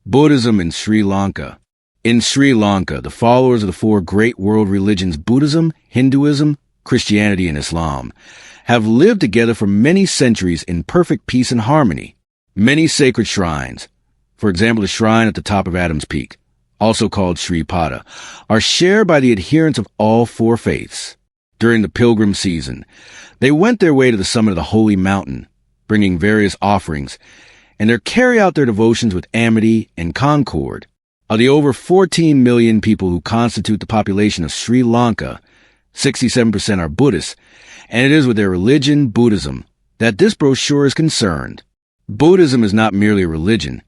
Buddhism in Sri Lanka. In Sri Lanka, the followers of the four great world religions Buddhism, Hinduism, Christianity, and Islam have lived together for many centuries in perfect peace and harmony. Many sacred shrines, for example the shrine at the top of Adam's Peak, also called Sri Pada, are shared by the adherents of all four faiths. During the pilgrim season, they went their way to the summit of the holy mountain, bringing various offerings, and they carry out their devotions with amity and concord. Of the over 14 million people who constitute the population of Sri Lanka, 67% are Buddhists, and it is with their religion, Buddhism, that this brochure is concerned. Buddhism is not merely a religion.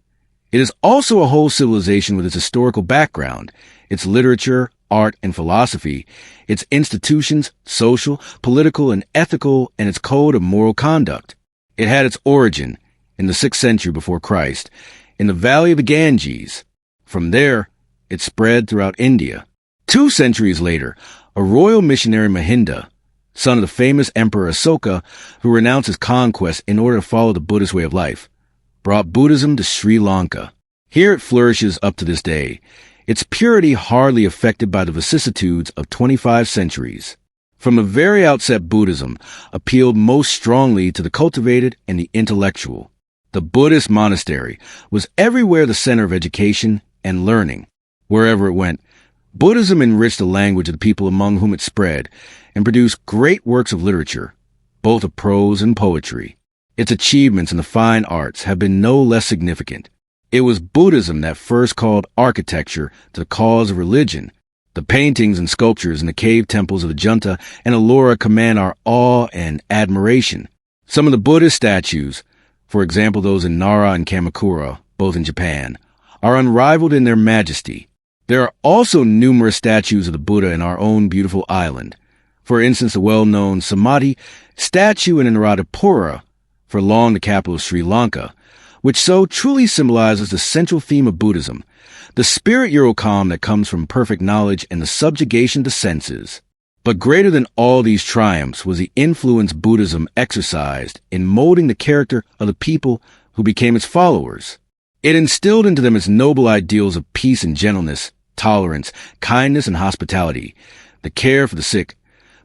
It is also a whole civilization with its historical background, its literature, art, and philosophy, its institutions, social, political, and ethical, and its code of moral conduct. It had its origin in the 6th century before Christ, in the valley of the Ganges. From there, it spread throughout India. 2 centuries later, a royal missionary Mahinda, son of the famous Emperor Asoka, who renounced his conquest in order to follow the Buddhist way of life, brought Buddhism to Sri Lanka. Here it flourishes up to this day, its purity hardly affected by the vicissitudes of 25 centuries. From the very outset, Buddhism appealed most strongly to the cultivated and the intellectual. The Buddhist monastery was everywhere the center of education and learning. Wherever it went, Buddhism enriched the language of the people among whom it spread and produced great works of literature, both of prose and poetry. Its achievements in the fine arts have been no less significant. It was Buddhism that first called architecture to the cause of religion. The paintings and sculptures in the cave temples of the Junta and Ellora command our awe and admiration. Some of the Buddhist statues, for example those in Nara and Kamakura, both in Japan, are unrivaled in their majesty. There are also numerous statues of the Buddha in our own beautiful island. For instance, the well-known Samadhi statue in Anuradhapura, for long the capital of Sri Lanka, which so truly symbolizes the central theme of Buddhism, the spirit calm that comes from perfect knowledge and the subjugation of the senses. But greater than all these triumphs was the influence Buddhism exercised in molding the character of the people who became its followers. It instilled into them its noble ideals of peace and gentleness, tolerance, kindness and hospitality, the care for the sick,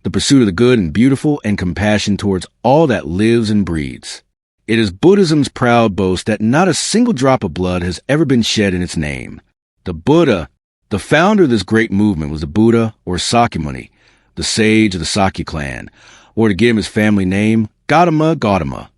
the pursuit of the good and beautiful, and compassion towards all that lives and breathes. It is Buddhism's proud boast that not a single drop of blood has ever been shed in its name. The Buddha, the founder of this great movement, was the Buddha or Sakyamuni, the sage of the Sakya clan, or to give him his family name, Gautama.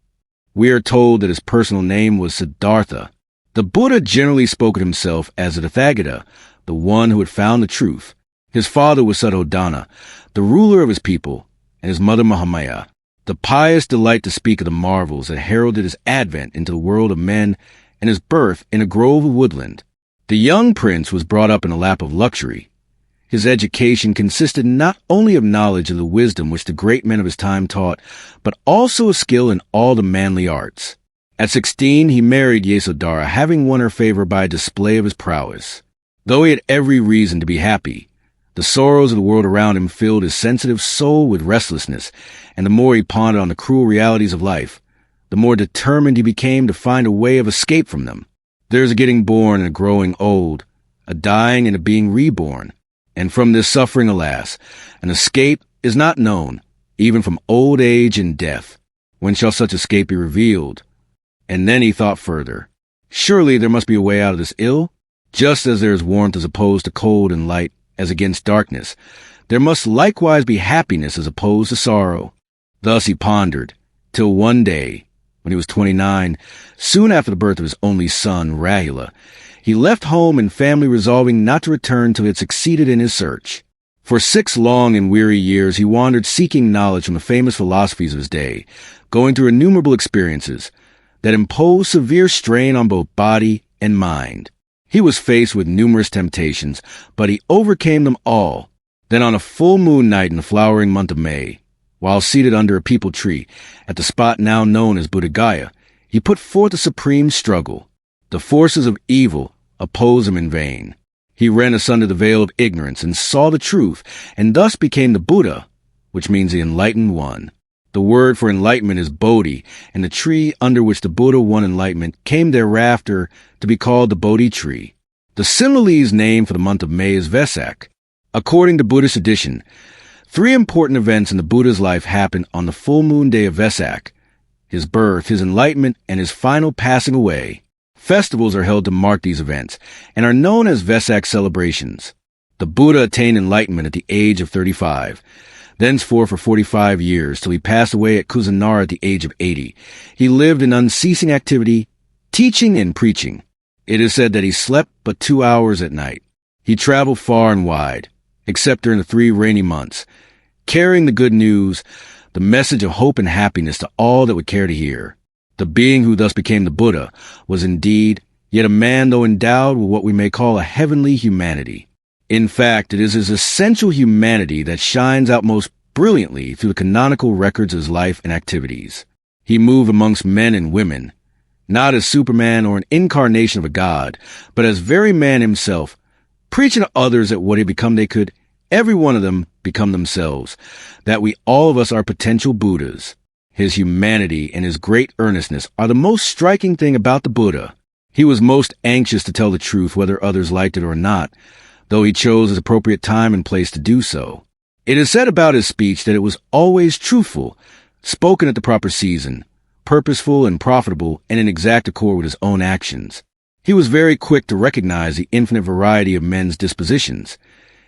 We are told that his personal name was Siddhartha. The Buddha generally spoke of himself as the Tathagata, the one who had found the truth. His father was Suddhodana, the ruler of his people, and his mother Mahamaya. The pious delight to speak of the marvels that heralded his advent into the world of men and his birth in a grove of woodland. The young prince was brought up in a lap of luxury. His education consisted not only of knowledge of the wisdom which the great men of his time taught, but also of skill in all the manly arts. At 16, he married Yesodhara, having won her favor by a display of his prowess. Though he had every reason to be happy, the sorrows of the world around him filled his sensitive soul with restlessness, and the more he pondered on the cruel realities of life, the more determined he became to find a way of escape from them. There is a getting born and a growing old, a dying and a being reborn, and from this suffering, alas, an escape is not known, even from old age and death. When shall such escape be revealed? And then he thought further. Surely there must be a way out of this ill? Just as there is warmth as opposed to cold and light as against darkness, there must likewise be happiness as opposed to sorrow. Thus he pondered, till one day, when he was 29, soon after the birth of his only son, Rahula, he left home and family resolving not to return till he had succeeded in his search. For 6 long and weary years he wandered seeking knowledge from the famous philosophies of his day, going through innumerable experiences that imposed severe strain on both body and mind. He was faced with numerous temptations, but he overcame them all. Then on a full moon night in the flowering month of May, while seated under a peepal tree at the spot now known as Buddha Gaya, he put forth a supreme struggle. The forces of evil opposed him in vain. He rent asunder the veil of ignorance and saw the truth, and thus became the Buddha, which means the Enlightened One. The word for enlightenment is Bodhi, and the tree under which the Buddha won enlightenment came thereafter to be called the Bodhi tree. The Sinhalese name for the month of May is Vesak. According to Buddhist tradition, 3 important events in the Buddha's life happened on the full moon day of Vesak: his birth, his enlightenment, and his final passing away. Festivals are held to mark these events and are known as Vesak celebrations. The Buddha attained enlightenment at the age of 35. Thenceforth for 45 years, till he passed away at Kusinara at the age of 80. He lived in unceasing activity, teaching and preaching. It is said that he slept but 2 hours at night. He traveled far and wide, except during the 3 rainy months, carrying the good news, the message of hope and happiness to all that would care to hear. The being who thus became the Buddha was indeed yet a man, though endowed with what we may call a heavenly humanity. In fact, it is his essential humanity that shines out most brilliantly through the canonical records of his life and activities. He moved amongst men and women, not as Superman or an incarnation of a god, but as very man himself, preaching to others that what he become they could, every one of them, become themselves, that we all of us are potential Buddhas. His humanity and his great earnestness are the most striking thing about the Buddha. He was most anxious to tell the truth whether others liked it or not, though he chose his appropriate time and place to do so. It is said about his speech that it was always truthful, spoken at the proper season, purposeful and profitable, and in exact accord with his own actions. He was very quick to recognize the infinite variety of men's dispositions.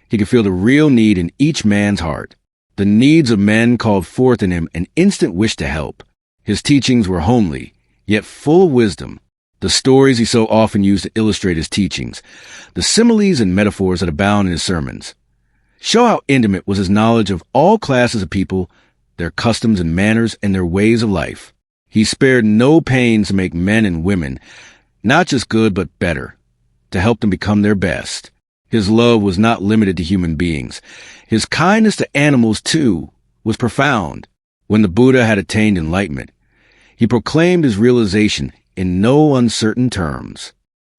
He could feel the real need in each man's heart. The needs of men called forth in him an instant wish to help. His teachings were homely, yet full of wisdom. The stories he so often used to illustrate his teachings, the similes and metaphors that abound in his sermons, show how intimate was his knowledge of all classes of people, their customs and manners, and their ways of life. He spared no pains to make men and women not just good but better, to help them become their best. His love was not limited to human beings. His kindness to animals, too, was profound. When the Buddha had attained enlightenment, he proclaimed his realization in no uncertain terms.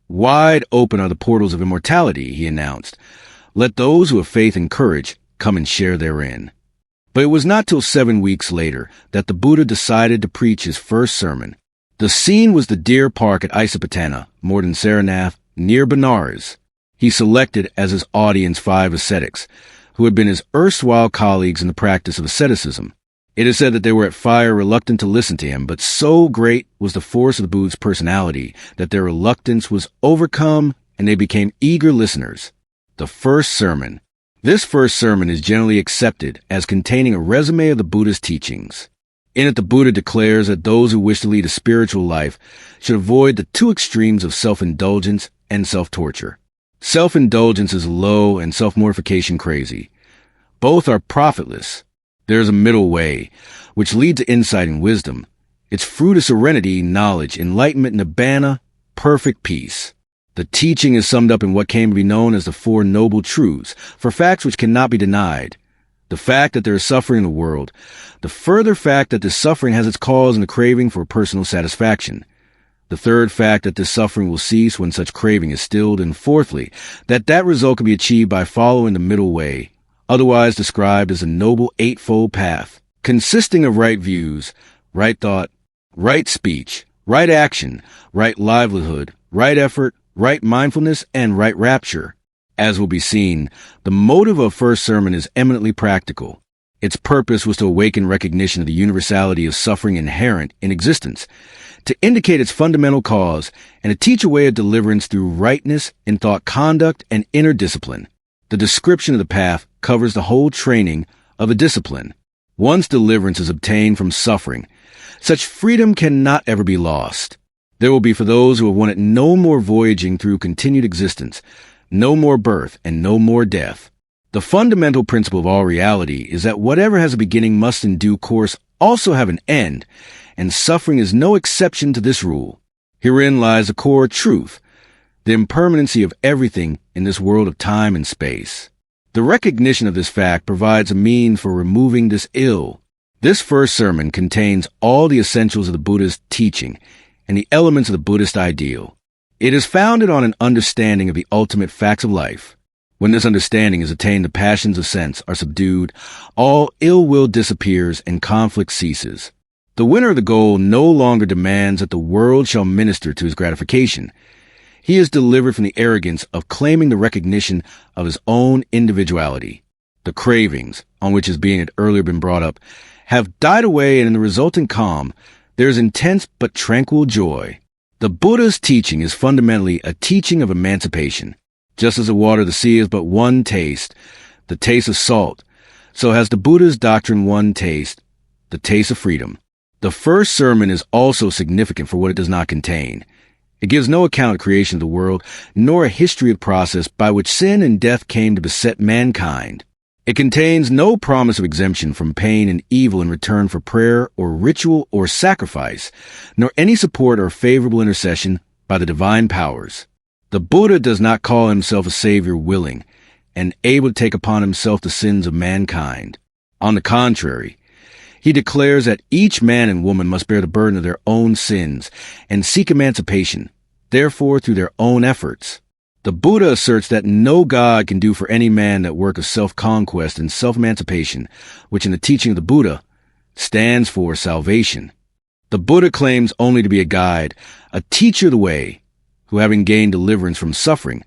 Wide open are the portals of immortality, he announced. Let those who have faith and courage come and share therein. But it was not till 7 weeks later that the Buddha decided to preach his first sermon. The scene was the deer park at Isapatana, Morden Saranath, near Benares. He selected as his audience 5 ascetics, who had been his erstwhile colleagues in the practice of asceticism. It is said that they were at fire reluctant to listen to him, but so great was the force of the Buddha's personality that their reluctance was overcome and they became eager listeners. The first sermon. This first sermon is generally accepted as containing a resume of the Buddha's teachings. In it, the Buddha declares that those who wish to lead a spiritual life should avoid the 2 extremes of self-indulgence and self-torture. Self-indulgence is low and self-mortification crazy. Both are profitless. There is a middle way, which leads to insight and wisdom. Its fruit is serenity, knowledge, enlightenment, nibbana, perfect peace. The teaching is summed up in what came to be known as the 4 noble truths, for facts which cannot be denied. The fact that there is suffering in the world, the further fact that this suffering has its cause in the craving for personal satisfaction, the third fact that this suffering will cease when such craving is stilled, and fourthly, that result can be achieved by following the middle way, otherwise described as a noble 8-fold path, consisting of right views, right thought, right speech, right action, right livelihood, right effort, right mindfulness, and right rapture. As will be seen, the motive of first sermon is eminently practical. Its purpose was to awaken recognition of the universality of suffering inherent in existence, to indicate its fundamental cause, and to teach a way of deliverance through rightness in thought conduct and inner discipline. The description of the path covers the whole training of a discipline. Once deliverance is obtained from suffering, such freedom cannot ever be lost. There will be for those who have wanted no more voyaging through continued existence, no more birth, and no more death. The fundamental principle of all reality is that whatever has a beginning must in due course also have an end, and suffering is no exception to this rule. Herein lies the core truth, the impermanency of everything in this world of time and space. The recognition of this fact provides a means for removing this ill. This first sermon contains all the essentials of the Buddha's teaching and the elements of the Buddhist ideal. It is founded on an understanding of the ultimate facts of life. When this understanding is attained, the passions of sense are subdued, all ill will disappears, and conflict ceases. The winner of the goal no longer demands that the world shall minister to his gratification. He is delivered from the arrogance of claiming the recognition of his own individuality. The cravings, on which his being had earlier been brought up, have died away, and in the resultant calm, there is intense but tranquil joy. The Buddha's teaching is fundamentally a teaching of emancipation. Just as the water of the sea is but one taste, the taste of salt, so has the Buddha's doctrine one taste, the taste of freedom. The first sermon is also significant for what it does not contain. It gives no account of the creation of the world, nor a history of the process by which sin and death came to beset mankind. It contains no promise of exemption from pain and evil in return for prayer or ritual or sacrifice, nor any support or favorable intercession by the divine powers. The Buddha does not call himself a savior willing and able to take upon himself the sins of mankind. On the contrary, he declares that each man and woman must bear the burden of their own sins and seek emancipation, therefore through their own efforts. The Buddha asserts that no God can do for any man that work of self-conquest and self-emancipation, which in the teaching of the Buddha stands for salvation. The Buddha claims only to be a guide, a teacher of the way, who, having gained deliverance from suffering,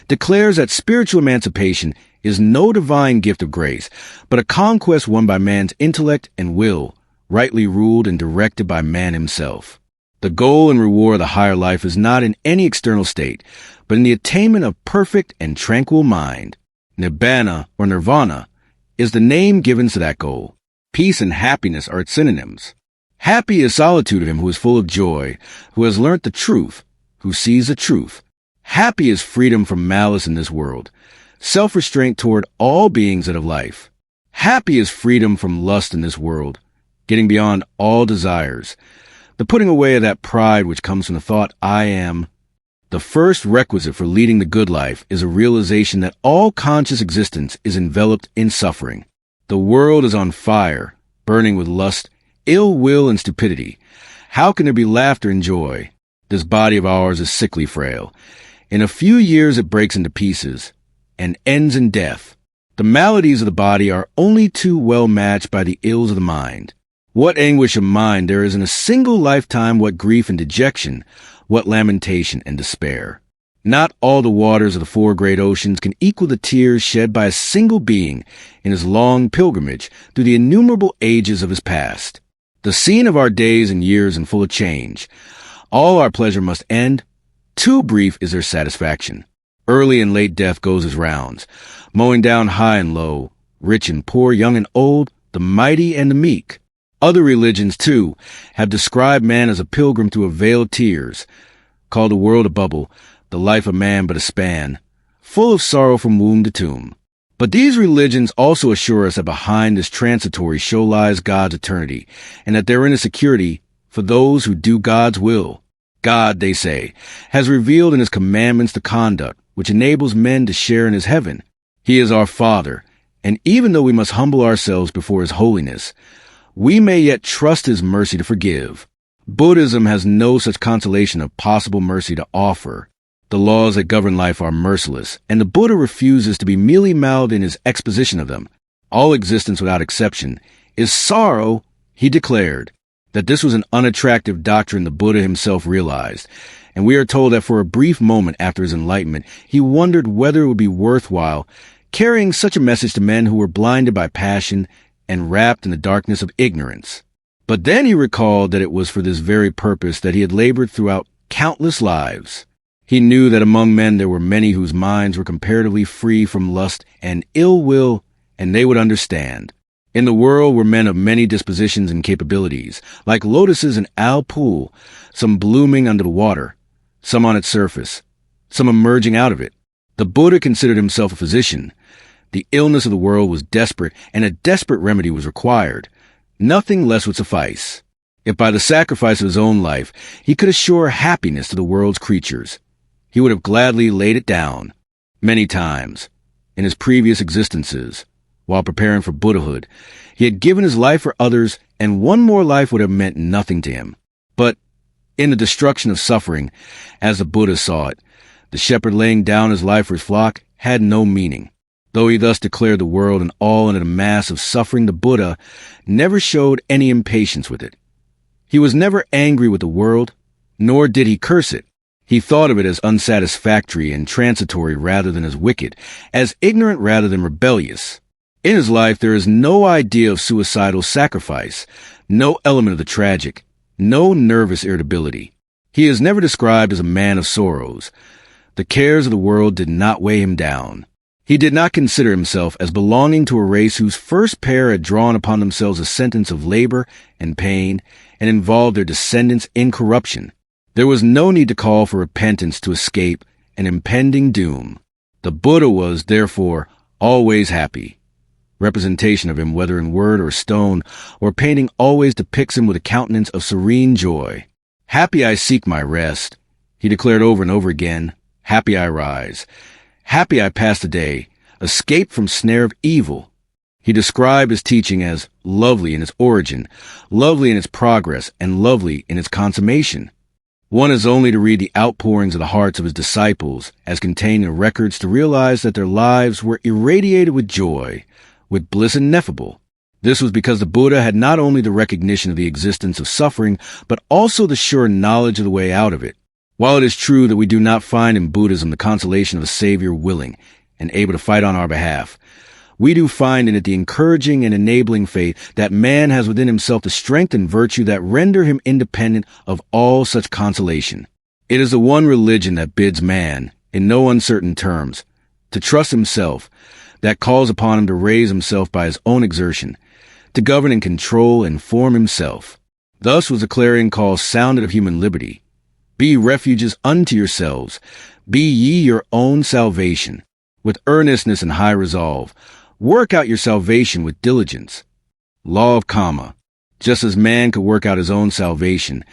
declares that spiritual emancipation is no divine gift of grace, but a conquest won by man's intellect and will, rightly ruled and directed by man himself. The goal and reward of the higher life is not in any external state, but in the attainment of perfect and tranquil mind. Nibbana, or nirvana, is the name given to that goal. Peace and happiness are its synonyms. Happy is solitude of him who is full of joy, who has learnt the truth, who sees the truth. Happy is freedom from malice in this world, self-restraint toward all beings that have life. Happy is freedom from lust in this world, getting beyond all desires, the putting away of that pride which comes from the thought, I am. The first requisite for leading the good life is a realization that all conscious existence is enveloped in suffering. The world is on fire, burning with lust, ill will, and stupidity. How can there be laughter and joy? This body of ours is sickly frail. In a few years it breaks into pieces and ends in death. The maladies of the body are only too well matched by the ills of the mind. What anguish of mind there is in a single lifetime, what grief and dejection, what lamentation and despair. Not all the waters of the four great oceans can equal the tears shed by a single being in his long pilgrimage through the innumerable ages of his past. The scene of our days and years and full of change. All our pleasure must end. Too brief is their satisfaction. Early and late death goes his rounds, mowing down high and low, rich and poor, young and old, the mighty and the meek. Other religions, too, have described man as a pilgrim through a vale of tears, called the world a bubble, the life of man but a span, full of sorrow from womb to tomb. But these religions also assure us that behind this transitory show lies God's eternity, and that therein is security for those who do God's will. God, they say, has revealed in his commandments the conduct which enables men to share in his heaven. He is our Father, and even though we must humble ourselves before his holiness, we may yet trust his mercy to forgive. Buddhism has no such consolation of possible mercy to offer. The laws that govern life are merciless, and the Buddha refuses to be mealy-mouthed in his exposition of them. All existence, without exception, is sorrow, he declared. That this was an unattractive doctrine the Buddha himself realized, and we are told that for a brief moment after his enlightenment, he wondered whether it would be worthwhile carrying such a message to men who were blinded by passion and wrapped in the darkness of ignorance. But then he recalled that it was for this very purpose that he had labored throughout countless lives. He knew that among men there were many whose minds were comparatively free from lust and ill will, and they would understand. In the world were men of many dispositions and capabilities, like lotuses in Al Pool, some blooming under the water, some on its surface, some emerging out of it. The Buddha considered himself a physician. The illness of the world was desperate, and a desperate remedy was required. Nothing less would suffice. If by the sacrifice of his own life he could assure happiness to the world's creatures, he would have gladly laid it down. Many times, in his previous existences, while preparing for Buddhahood, he had given his life for others, and one more life would have meant nothing to him. But in the destruction of suffering, as the Buddha saw it, the shepherd laying down his life for his flock had no meaning. Though he thus declared the world an all and a mass of suffering, the Buddha never showed any impatience with it. He was never angry with the world, nor did he curse it. He thought of it as unsatisfactory and transitory rather than as wicked, as ignorant rather than rebellious. In his life, there is no idea of suicidal sacrifice, no element of the tragic, no nervous irritability. He is never described as a man of sorrows. The cares of the world did not weigh him down. He did not consider himself as belonging to a race whose first pair had drawn upon themselves a sentence of labor and pain and involved their descendants in corruption. There was no need to call for repentance to escape an impending doom. The Buddha was, therefore, always happy. Representation of him, whether in word or stone or painting, always depicts him with a countenance of serene joy. Happy I seek my rest, he declared over and over again. Happy I rise. Happy I pass the day, escape from snare of evil. He described his teaching as lovely in its origin, lovely in its progress, and lovely in its consummation. One is only to read the outpourings of the hearts of his disciples, as contained in records, to realize that their lives were irradiated with joy, with bliss ineffable. This was because the Buddha had not only the recognition of the existence of suffering, but also the sure knowledge of the way out of it. While it is true that we do not find in Buddhism the consolation of a savior willing and able to fight on our behalf, we do find in it the encouraging and enabling faith that man has within himself the strength and virtue that render him independent of all such consolation. It is the one religion that bids man, in no uncertain terms, to trust himself, that calls upon him to raise himself by his own exertion, to govern and control and form himself. Thus was the clarion call sounded of human liberty. Be refuges unto yourselves. Be ye your own salvation. With earnestness and high resolve, work out your salvation with diligence. Law of Kamma. Just as man could work out his own salvation,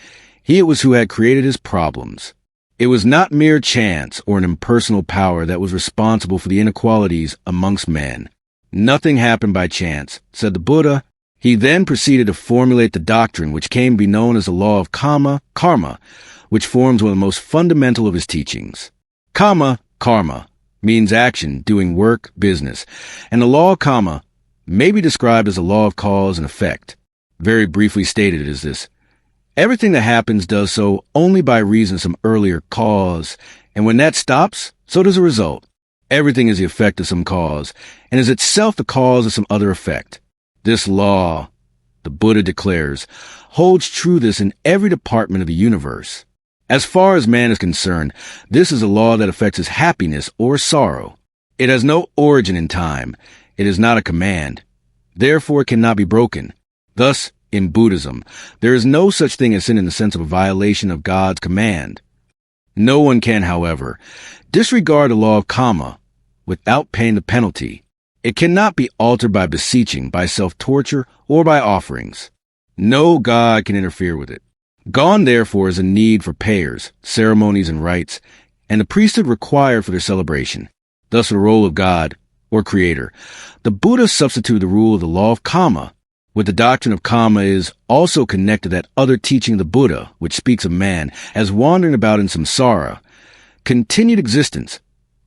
he it was who had created his problems. It was not mere chance or an impersonal power that was responsible for the inequalities amongst men. Nothing happened by chance, said the Buddha. He then proceeded to formulate the doctrine which came to be known as the Law of Kamma, Karma, which forms one of the most fundamental of his teachings. Kamma, karma, means action, doing work, business, and the law of Kamma may be described as a law of cause and effect. Very briefly stated, it is this: everything that happens does so only by reason of some earlier cause, and when that stops, so does a result. Everything is the effect of some cause, and is itself the cause of some other effect. This law, the Buddha declares, holds true this in every department of the universe. As far as man is concerned, this is a law that affects his happiness or sorrow. It has no origin in time. It is not a command. Therefore, it cannot be broken. Thus, in Buddhism, there is no such thing as sin in the sense of a violation of God's command. No one can, however, disregard the law of Kamma without paying the penalty. It cannot be altered by beseeching, by self-torture, or by offerings. No God can interfere with it. Gone, therefore, is a need for payers, ceremonies, and rites, and the priesthood required for their celebration. Thus, the role of God, or Creator, the Buddha substituted the rule of the law of Kamma. With the doctrine of Kamma is also connected that other teaching of the Buddha, which speaks of man as wandering about in samsara, continued existence,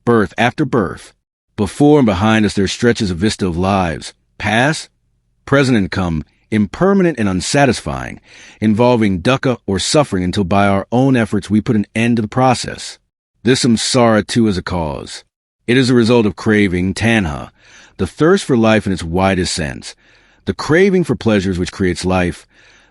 birth after birth. Before and behind us there stretches a vista of lives, past, present, and come, impermanent and unsatisfying, involving dukkha or suffering until by our own efforts we put an end to the process. This samsara too is a cause. It is a result of craving, tanha, the thirst for life in its widest sense, the craving for pleasures which creates life,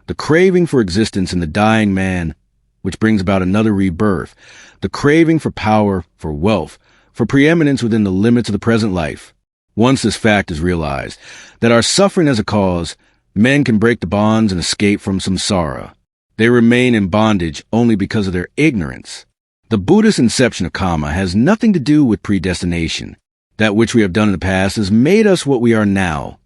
the craving for existence in the dying man, which brings about another rebirth, the craving for power, for wealth, for preeminence within the limits of the present life. Once this fact is realized, that our suffering as a cause, men can break the bonds and escape from samsara. They remain in bondage only because of their ignorance. The Buddhist inception of Kamma has nothing to do with predestination. That which we have done in the past has made us what we are now.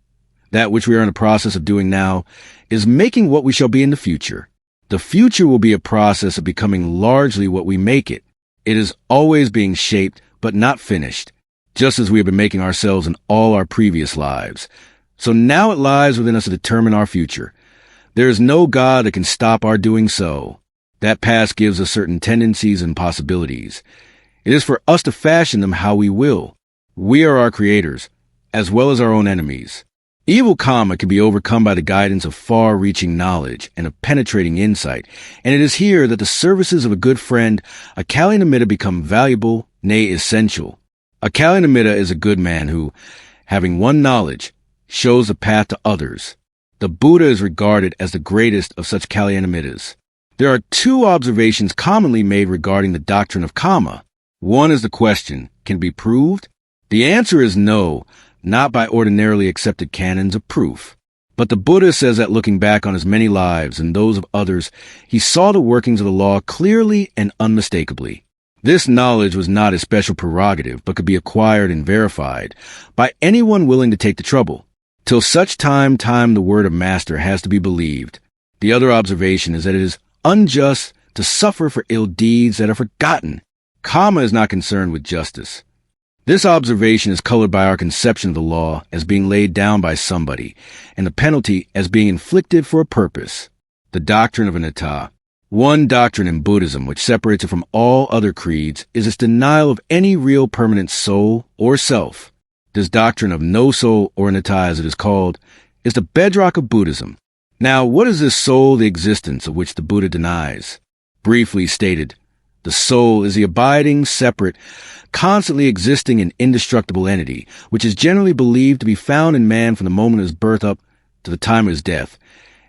That which we are in the process of doing now is making what we shall be in the future. The future will be a process of becoming largely what we make it. It is always being shaped, but not finished, just as we have been making ourselves in all our previous lives. So now it lies within us to determine our future. There is no God that can stop our doing so. That past gives us certain tendencies and possibilities. It is for us to fashion them how we will. We are our creators, as well as our own enemies. Evil Kamma can be overcome by the guidance of far-reaching knowledge and of penetrating insight, and it is here that the services of a good friend, a Kalyanamitta, become valuable, nay essential. A Kalyanamitta is a good man who, having won knowledge, shows the path to others. The Buddha is regarded as the greatest of such Kalyanamittas. There are two observations commonly made regarding the doctrine of Kamma. One is the question, can it be proved? The answer is no, not by ordinarily accepted canons of proof. But the Buddha says that looking back on his many lives and those of others, he saw the workings of the law clearly and unmistakably. This knowledge was not his special prerogative, but could be acquired and verified by anyone willing to take the trouble. Till such time the word of Master has to be believed. The other observation is that it is unjust to suffer for ill deeds that are forgotten. Kamma is not concerned with justice. This observation is colored by our conception of the law as being laid down by somebody, and the penalty as being inflicted for a purpose. The doctrine of anatta. One doctrine in Buddhism which separates it from all other creeds is its denial of any real permanent soul or self. This doctrine of no soul, or anatta as it is called, is the bedrock of Buddhism. Now, what is this soul, the existence of which the Buddha denies? Briefly stated, the soul is the abiding, separate, constantly existing and indestructible entity, which is generally believed to be found in man from the moment of his birth up to the time of his death,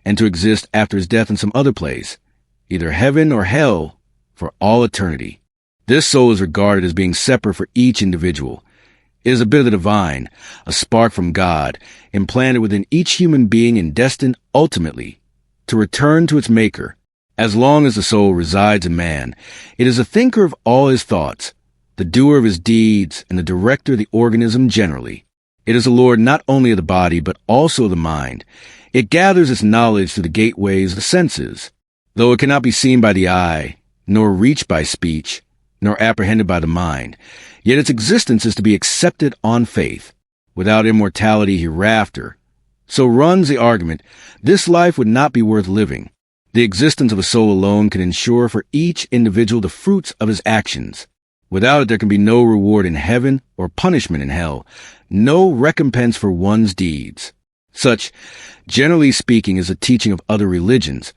and to exist after his death in some other place, either heaven or hell, for all eternity. This soul is regarded as being separate for each individual. It is a bit of the divine, a spark from God, implanted within each human being and destined, ultimately, to return to its maker. As long as the soul resides in man, it is a thinker of all his thoughts, the doer of his deeds, and the director of the organism generally. It is the lord not only of the body, but also of the mind. It gathers its knowledge through the gateways of the senses. Though it cannot be seen by the eye, nor reached by speech, nor apprehended by the mind, yet its existence is to be accepted on faith, without immortality hereafter. So runs the argument, this life would not be worth living. The existence of a soul alone can ensure for each individual the fruits of his actions. Without it, there can be no reward in heaven or punishment in hell, no recompense for one's deeds. Such, generally speaking, is the teaching of other religions,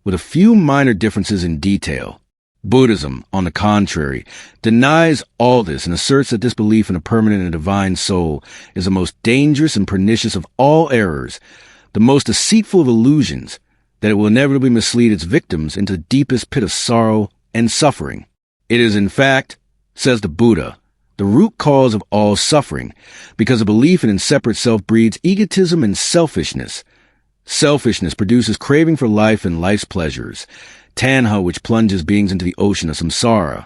with a few minor differences in detail. Buddhism, on the contrary, denies all this and asserts that this belief in a permanent and divine soul is the most dangerous and pernicious of all errors, the most deceitful of illusions, that it will inevitably mislead its victims into the deepest pit of sorrow and suffering. It is, in fact, says the Buddha, the root cause of all suffering, because a belief in separate self breeds egotism and selfishness. Selfishness produces craving for life and life's pleasures, tanha, which plunges beings into the ocean of samsara,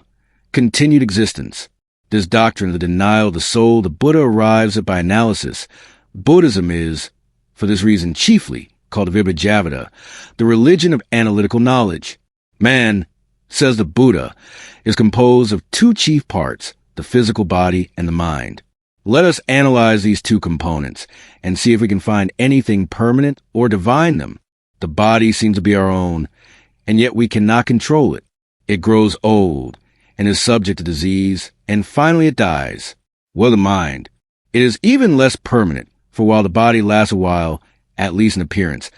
continued existence. This doctrine of the denial of the soul the Buddha arrives at by analysis. Buddhism is, for this reason chiefly, called Vibhajavada, the religion of analytical knowledge. Man, says the Buddha, is composed of two chief parts, the physical body and the mind. Let us analyze these two components and see if we can find anything permanent or divine them. The body seems to be our own, and yet we cannot control it. It grows old and is subject to disease, and finally it dies. Well, the mind. It is even less permanent, for while the body lasts a while, at least in appearance,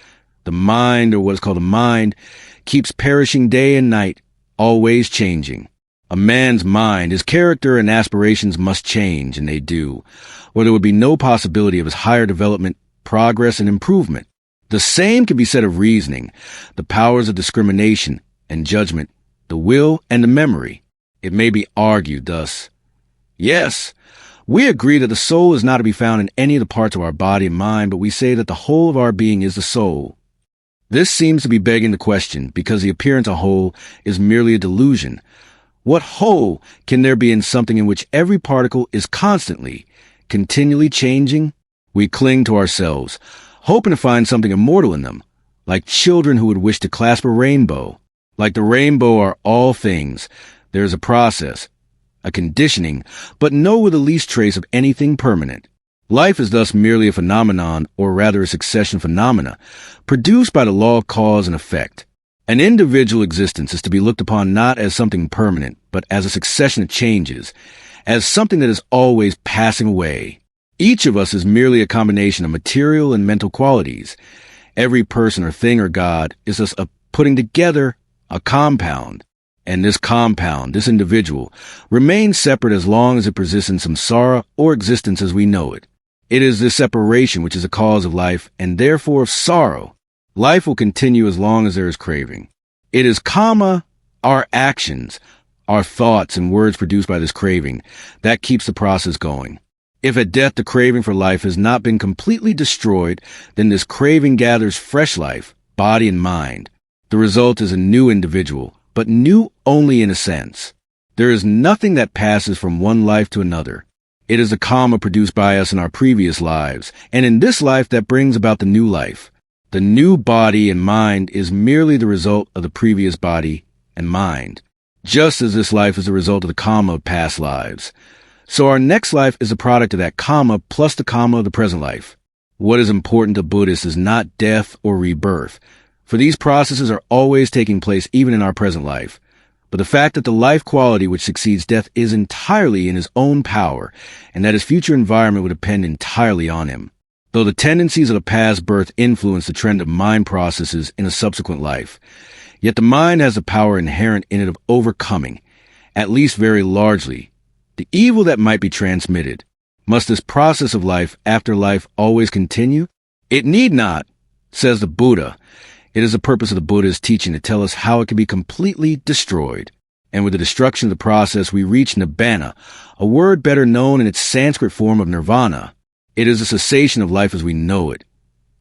the mind, or what is called the mind, keeps perishing day and night, always changing. A man's mind, his character and aspirations must change, and they do, or there would be no possibility of his higher development, progress, and improvement. The same can be said of reasoning, the powers of discrimination and judgment, the will and the memory. It may be argued thus. Yes, we agree that the soul is not to be found in any of the parts of our body and mind, but we say that the whole of our being is the soul. This seems to be begging the question, because the appearance of whole is merely a delusion. What whole can there be in something in which every particle is constantly, continually changing? We cling to ourselves, hoping to find something immortal in them, like children who would wish to clasp a rainbow. Like the rainbow are all things. There is a process, a conditioning, but no with the least trace of anything permanent. Life is thus merely a phenomenon, or rather a succession of phenomena, produced by the law of cause and effect. An individual existence is to be looked upon not as something permanent, but as a succession of changes, as something that is always passing away. Each of us is merely a combination of material and mental qualities. Every person or thing or God is just a putting together a compound. And this compound, this individual, remains separate as long as it persists in samsara or existence as we know it. It is this separation which is the cause of life and therefore of sorrow. Life will continue as long as there is craving. It is kamma, our actions, our thoughts and words produced by this craving, that keeps the process going. If at death the craving for life has not been completely destroyed, then this craving gathers fresh life, body and mind. The result is a new individual, but new only in a sense. There is nothing that passes from one life to another. It is a kamma produced by us in our previous lives, and in this life that brings about the new life. The new body and mind is merely the result of the previous body and mind, just as this life is the result of the kamma of past lives. So our next life is a product of that kamma plus the kamma of the present life. What is important to Buddhists is not death or rebirth, for these processes are always taking place even in our present life. But the fact that the life quality which succeeds death is entirely in his own power, and that his future environment would depend entirely on him. Though the tendencies of the past birth influence the trend of mind processes in a subsequent life, yet the mind has the power inherent in it of overcoming, at least very largely, the evil that might be transmitted. Must this process of life after life always continue? It need not, says the Buddha. It is the purpose of the Buddha's teaching to tell us how it can be completely destroyed. And with the destruction of the process, we reach nibbana, a word better known in its Sanskrit form of nirvana. It is a cessation of life as we know it.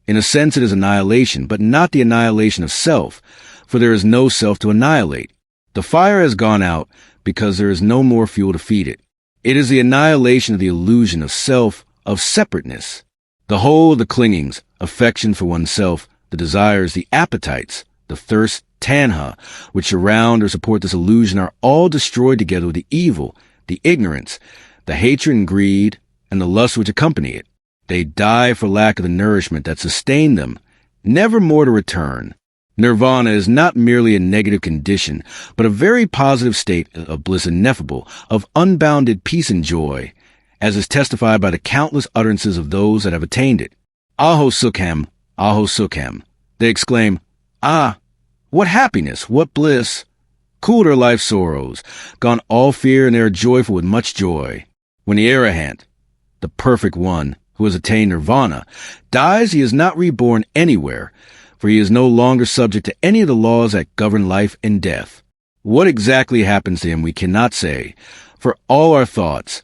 In a sense, it is annihilation, but not the annihilation of self, for there is no self to annihilate. The fire has gone out because there is no more fuel to feed it. It is the annihilation of the illusion of self, of separateness. The whole of the clingings, affection for oneself, the desires, the appetites, the thirst, tanha, which surround or support this illusion are all destroyed together with the evil, the ignorance, the hatred and greed, and the lust which accompany it. They die for lack of the nourishment that sustained them, never more to return. Nirvana is not merely a negative condition, but a very positive state of bliss ineffable, of unbounded peace and joy, as is testified by the countless utterances of those that have attained it. Aho Sukham, Aho Sukham. They exclaim, Ah, what happiness, what bliss! Cooled are life's sorrows, gone all fear, and they are joyful with much joy. When the Arahant, the perfect one, who has attained nirvana, dies, he is not reborn anywhere, for he is no longer subject to any of the laws that govern life and death. What exactly happens to him we cannot say, for all our thoughts,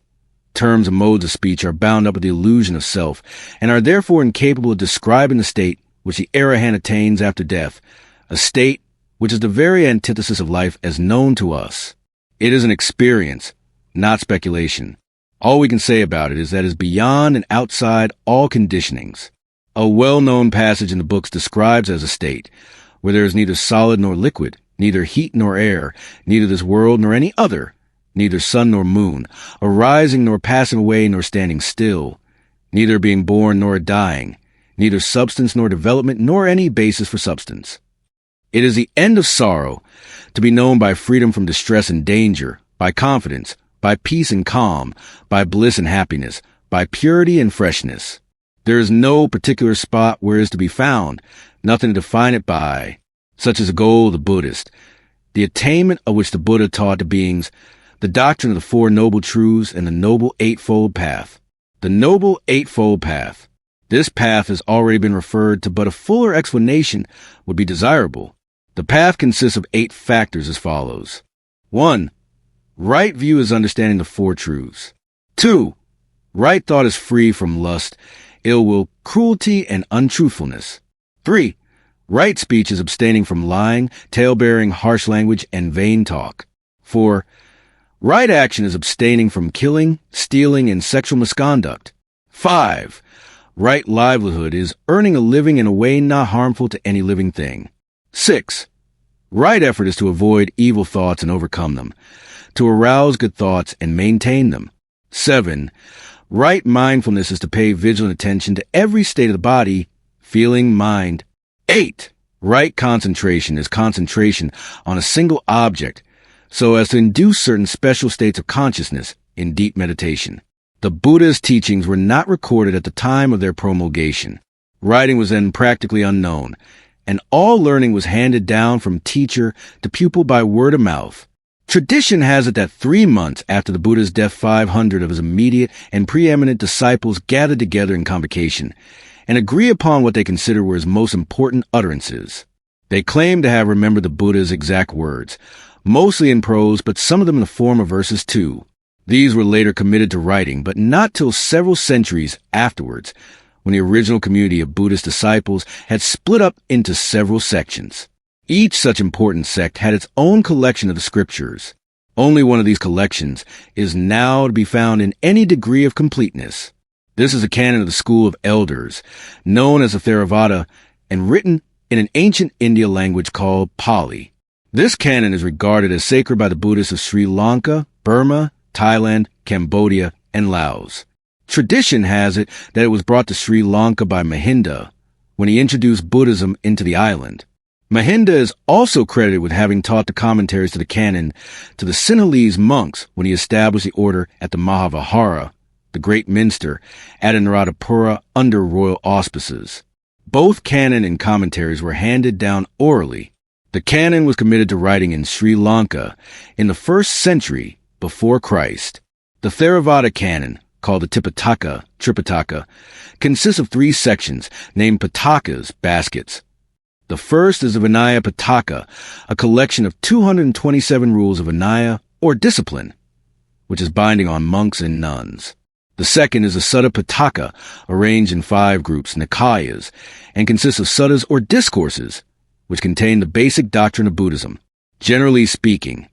terms and modes of speech are bound up with the illusion of self, and are therefore incapable of describing the state which the Arahant attains after death, a state which is the very antithesis of life as known to us. It is an experience, not speculation. All we can say about it is that it is beyond and outside all conditionings. A well-known passage in the books describes as a state where there is neither solid nor liquid, neither heat nor air, neither this world nor any other, neither sun nor moon, arising nor passing away nor standing still, neither being born nor dying, neither substance nor development nor any basis for substance. It is the end of sorrow, to be known by freedom from distress and danger, by confidence, by peace and calm, by bliss and happiness, by purity and freshness. There is no particular spot where it is to be found, nothing to define it by, such as the goal of the Buddhist, the attainment of which the Buddha taught to beings, the doctrine of the Four Noble Truths and the Noble Eightfold Path. The Noble Eightfold Path. This path has already been referred to, but a fuller explanation would be desirable. The path consists of 8 factors as follows. 1. Right view is understanding the Four Truths. 2. Right thought is free from lust, ill will, cruelty, and untruthfulness. 3. Right speech is abstaining from lying, tale-bearing, harsh language, and vain talk. 4. Right action is abstaining from killing, stealing, and sexual misconduct. 5. Right livelihood is earning a living in a way not harmful to any living thing. 6. Right effort is to avoid evil thoughts and overcome them, to arouse good thoughts and maintain them. 7. Right mindfulness is to pay vigilant attention to every state of the body, feeling, mind. 8. Right concentration is concentration on a single object, so as to induce certain special states of consciousness, in deep meditation. The Buddha's teachings were not recorded at the time of their promulgation. Writing was then practically unknown, and all learning was handed down from teacher to pupil by word of mouth. Tradition has it that 3 months after the Buddha's death, 500 of his immediate and preeminent disciples gathered together in convocation and agree upon what they consider were his most important utterances. They claim to have remembered the Buddha's exact words, mostly in prose, but some of them in the form of verses too. These were later committed to writing, but not till several centuries afterwards, when the original community of Buddhist disciples had split up into several sections. Each such important sect had its own collection of the scriptures. Only one of these collections is now to be found in any degree of completeness. This is a canon of the school of elders, known as the Theravada, and written in an ancient India language called Pali. This canon is regarded as sacred by the Buddhists of Sri Lanka, Burma, Thailand, Cambodia, and Laos. Tradition has it that it was brought to Sri Lanka by Mahinda when he introduced Buddhism into the island. Mahinda is also credited with having taught the commentaries to the canon to the Sinhalese monks when he established the order at the Mahavihara, the Great Minster, at Anuradhapura under royal auspices. Both canon and commentaries were handed down orally. The canon was committed to writing in Sri Lanka in the 1st century before Christ. The Theravada canon, called the Tripitaka, consists of 3 sections named Pitakas, baskets. The first is the Vinaya Pitaka, a collection of 227 rules of Vinaya, or discipline, which is binding on monks and nuns. The second is the Sutta Pitaka, arranged in 5 groups, Nikayas, and consists of suttas or discourses, which contain the basic doctrine of Buddhism. Generally speaking,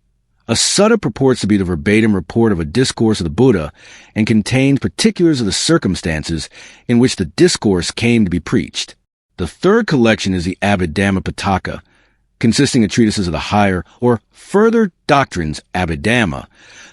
a sutta purports to be the verbatim report of a discourse of the Buddha and contains particulars of the circumstances in which the discourse came to be preached. The third collection is the Abhidhamma Pitaka, consisting of treatises of the higher or further doctrines Abhidhamma,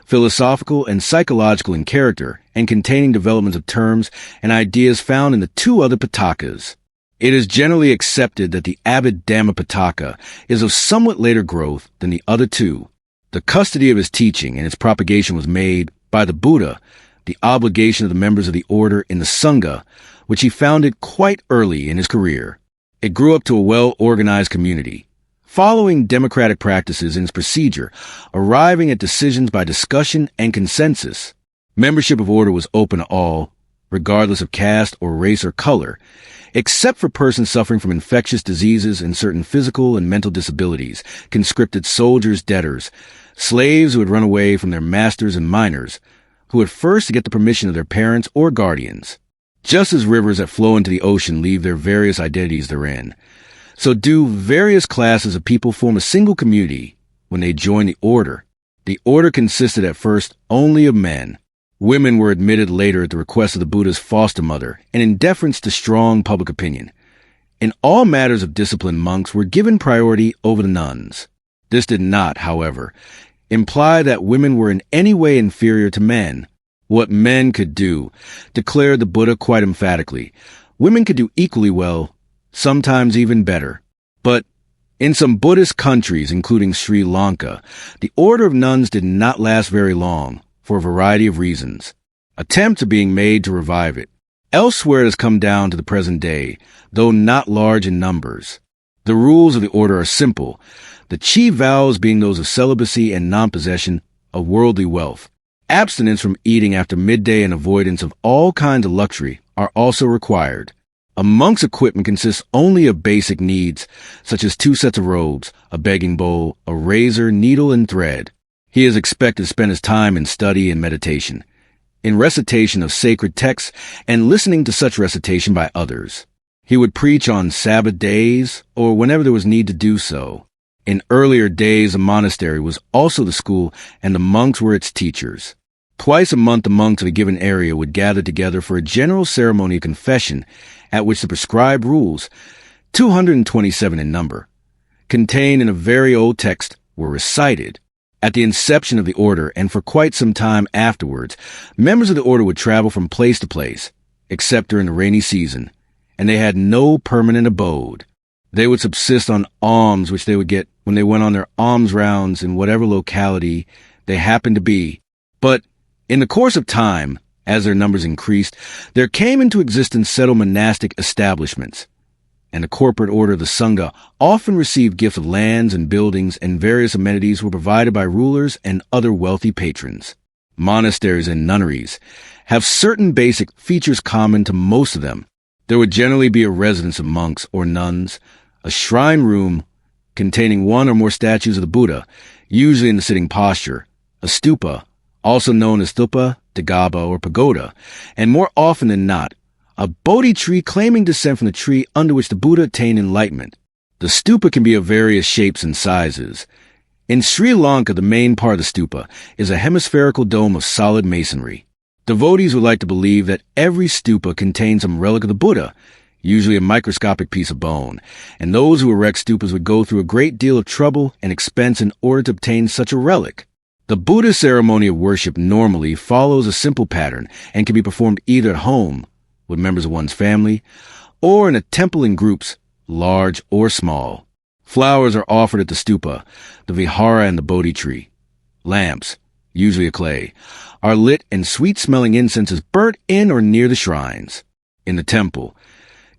philosophical and psychological in character, and containing developments of terms and ideas found in the 2 other Pitakas. It is generally accepted that the Abhidhamma Pitaka is of somewhat later growth than the other 2. The custody of his teaching and its propagation was made by the Buddha, the obligation of the members of the order in the Sangha, which he founded quite early in his career. It grew up to a well-organized community, following democratic practices in its procedure, arriving at decisions by discussion and consensus. Membership of order was open to all, regardless of caste or race or color, except for persons suffering from infectious diseases and certain physical and mental disabilities, conscripted soldiers, debtors, slaves who had run away from their masters, and minors, who had first to get the permission of their parents or guardians. Just as rivers that flow into the ocean leave their various identities therein, so do various classes of people form a single community when they join the order. The order consisted at first only of men. Women were admitted later at the request of the Buddha's foster mother and in deference to strong public opinion. In all matters of discipline, monks were given priority over the nuns. This did not, however, imply that women were in any way inferior to men. What men could do, declared the Buddha quite emphatically, women could do equally well, sometimes even better. But in some Buddhist countries, including Sri Lanka, the order of nuns did not last very long, for a variety of reasons. Attempts are being made to revive it. Elsewhere it has come down to the present day, though not large in numbers. The rules of the order are simple, the chief vows being those of celibacy and non-possession of worldly wealth. Abstinence from eating after midday and avoidance of all kinds of luxury are also required. A monk's equipment consists only of basic needs, such as 2 sets of robes, a begging bowl, a razor, needle, and thread. He is expected to spend his time in study and meditation, in recitation of sacred texts, and listening to such recitation by others. He would preach on Sabbath days, or whenever there was need to do so. In earlier days, a monastery was also the school, and the monks were its teachers. Twice a month, the monks of a given area would gather together for a general ceremony of confession, at which the prescribed rules, 227 in number, contained in a very old text, were recited. At the inception of the order, and for quite some time afterwards, members of the order would travel from place to place, except during the rainy season, and they had no permanent abode. They would subsist on alms which they would get when they went on their alms rounds in whatever locality they happened to be. But In the course of time, as their numbers increased, there came into existence settled monastic establishments, and the corporate order of the Sangha often received gifts of lands and buildings, and various amenities were provided by rulers and other wealthy patrons. Monasteries and nunneries have certain basic features common to most of them. There would generally be a residence of monks or nuns, a shrine room containing one or more statues of the Buddha, usually in the sitting posture, a stupa, also known as stupa, dagaba, or pagoda, and more often than not, a Bodhi tree claiming descent from the tree under which the Buddha attained enlightenment. The stupa can be of various shapes and sizes. In Sri Lanka, the main part of the stupa is a hemispherical dome of solid masonry. Devotees would like to believe that every stupa contains some relic of the Buddha, usually a microscopic piece of bone, and those who erect stupas would go through a great deal of trouble and expense in order to obtain such a relic. The Buddhist ceremony of worship normally follows a simple pattern and can be performed either at home, with members of one's family, or in a temple in groups, large or small. Flowers are offered at the stupa, the vihara, and the Bodhi tree. Lamps, usually of clay, are lit and sweet-smelling incense is burnt in or near the shrines. In the temple,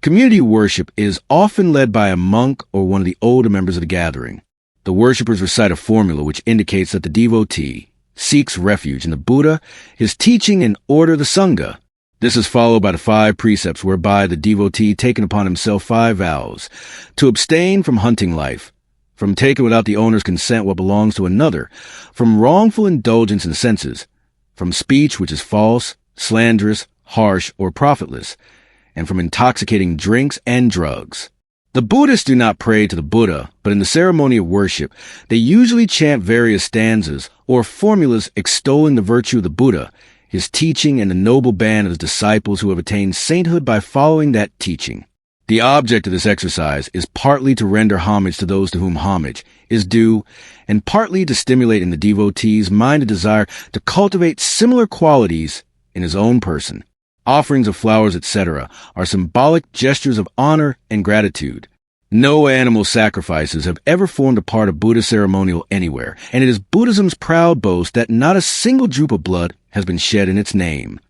community worship is often led by a monk or one of the older members of the gathering. The worshippers recite a formula which indicates that the devotee seeks refuge in the Buddha, his teaching, and order of the Sangha. This is followed by the 5 precepts whereby the devotee taken upon himself 5 vows: to abstain from hunting life, from taking without the owner's consent what belongs to another, from wrongful indulgence in senses, from speech which is false, slanderous, harsh, or profitless, and from intoxicating drinks and drugs. The Buddhists do not pray to the Buddha, but in the ceremony of worship, they usually chant various stanzas or formulas extolling the virtue of the Buddha, his teaching, and the noble band of his disciples who have attained sainthood by following that teaching. The object of this exercise is partly to render homage to those to whom homage is due, and partly to stimulate in the devotee's mind a desire to cultivate similar qualities in his own person. Offerings of flowers, etc., are symbolic gestures of honor and gratitude. No animal sacrifices have ever formed a part of Buddhist ceremonial anywhere, and it is Buddhism's proud boast that not a single drop of blood has been shed in its name.